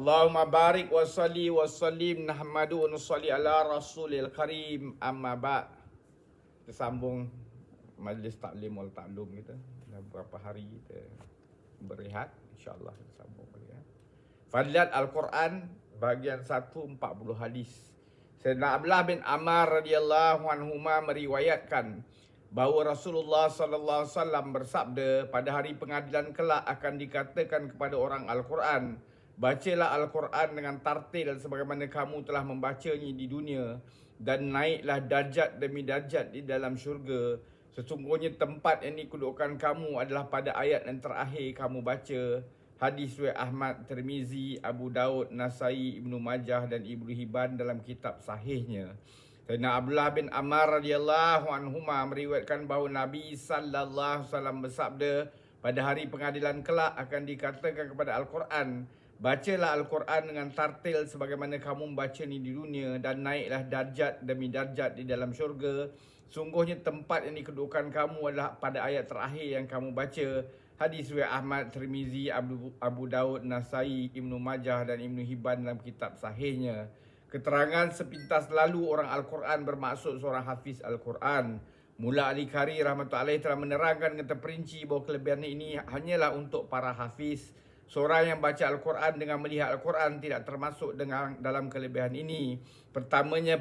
Allahumma barik wa salli wa sallim nahmadu wa nusalli ala rasulil karim amma ba'd. Kita sambung majlis taklim wal ta'lum kita. Dah beberapa hari kita berehat, insya-Allah kita sambung balik ya. Fadilat Al-Quran bahagian 1 40 hadis. Sayyidina Abdullah bin Amr radhiyallahu anhuma meriwayatkan bahawa Rasulullah sallallahu alaihi wasallam bersabda, pada hari pengadilan kelak akan dikatakan kepada orang Al-Quran, bacalah Al-Quran dengan tartil sebagaimana kamu telah membacanya di dunia, dan naiklah darjat demi darjat di dalam syurga. Sesungguhnya tempat yang dikedudukan kamu adalah pada ayat yang terakhir kamu baca. Hadis riwayat Ahmad, Tirmizi, Abu Daud, Nasai, Ibnu Majah dan Ibnu Hibban dalam kitab sahihnya. Sayyidina Abdullah bin Amr radhiyallahu anhuma meriwayatkan bahawa Nabi sallallahu alaihi wasallam bersabda, pada hari pengadilan kelak akan dikatakan kepada Al-Quran, bacalah Al-Quran dengan tartil sebagaimana kamu membaca ni di dunia, dan naiklah darjat demi darjat di dalam syurga. Sungguhnya tempat yang dikedudukan kamu adalah pada ayat terakhir yang kamu baca. Hadis riwayat Ahmad, Tirmizi, Abu Daud, Nasai, Ibnu Majah dan Ibnu Hibban dalam kitab sahihnya. Keterangan sepintas lalu orang Al-Quran bermaksud seorang hafiz Al-Quran. Mula Ali Kari rahmatullahi telah menerangkan dengan terperinci bahawa kelebihan ini hanyalah untuk para hafiz. Seorang yang baca Al-Quran dengan melihat Al-Quran tidak termasuk dalam kelebihan ini. Pertamanya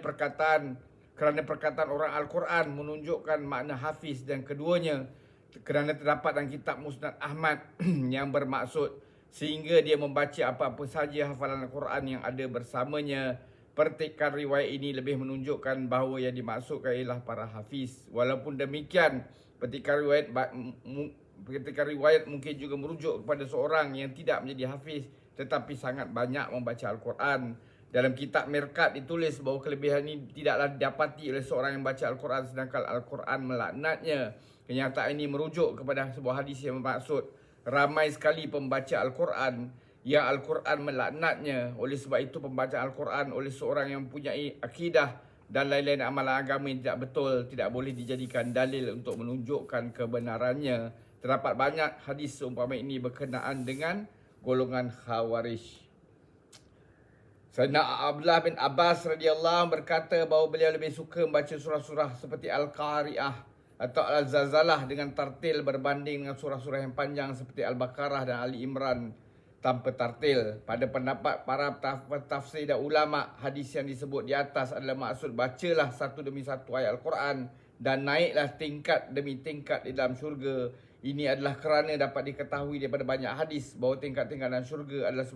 kerana perkataan orang Al-Quran menunjukkan makna hafiz, dan keduanya kerana terdapat dalam kitab Musnad Ahmad yang bermaksud sehingga dia membaca apa-apa saja hafalan Al-Quran yang ada bersamanya. Pertikan riwayat ini lebih menunjukkan bahawa yang dimaksudkan ialah para hafiz. Walaupun demikian, petikan riwayat mungkin juga merujuk kepada seorang yang tidak menjadi hafiz tetapi sangat banyak membaca Al-Quran. Dalam kitab Mirqat ditulis bahawa kelebihan ini tidaklah didapati oleh seorang yang baca Al-Quran sedangkan Al-Quran melaknatnya. Kenyataan ini merujuk kepada sebuah hadis yang bermaksud ramai sekali pembaca Al-Quran yang Al-Quran melaknatnya. Oleh sebab itu, pembacaan Al-Quran oleh seorang yang mempunyai akidah dan lain-lain amalan agama yang tidak betul tidak boleh dijadikan dalil untuk menunjukkan kebenarannya. Terdapat banyak hadis seumpama ini berkenaan dengan golongan Khawarij. Sayyidina Abdullah bin Abbas radhiyallahu anhu berkata bahawa beliau lebih suka membaca surah-surah seperti Al-Qari'ah atau Al-Zalzalah dengan tartil berbanding dengan surah-surah yang panjang seperti Al-Baqarah dan Ali Imran tanpa tartil. Pada pendapat para tafsir dan ulama, hadis yang disebut di atas adalah maksud bacalah satu demi satu ayat Al-Quran dan naiklah tingkat demi tingkat di dalam syurga. Ini adalah kerana dapat diketahui daripada banyak hadis bahawa tingkat-tingkat dalam syurga adalah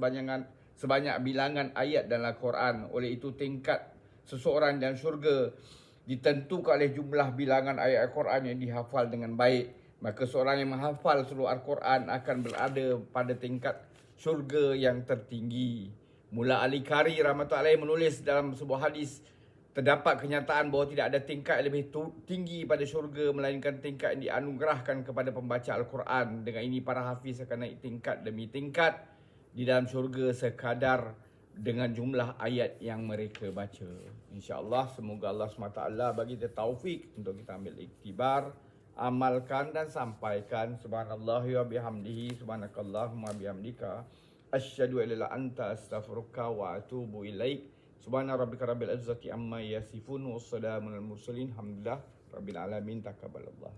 sebanyak bilangan ayat dalam Al-Quran. Oleh itu, tingkat seseorang dalam syurga ditentukan oleh jumlah bilangan ayat Al-Quran yang dihafal dengan baik. Maka seorang yang menghafal seluruh Al-Quran akan berada pada tingkat syurga yang tertinggi. Mula Ali Kari rahmatullahi menulis dalam sebuah hadis, terdapat kenyataan bahawa tidak ada tingkat yang lebih tinggi pada syurga melainkan tingkat yang dianugerahkan kepada pembaca Al-Quran. Dengan ini para hafiz akan naik tingkat demi tingkat di dalam syurga sekadar dengan jumlah ayat yang mereka baca. InsyaAllah, semoga Allah SWT bagi kita taufik untuk kita ambil iktibar, amalkan dan sampaikan. Subhanallahi wa bihamdihi, subhanakallahumma bihamdika, asyhadu an la ilaha illa anta, astaghfiruka wa atubu ilaik. Subhana rabbika rabbil izzati amma yasifun, wassalamun alal mursalin, alhamdulillah rabbil alamin, taqabbalallah.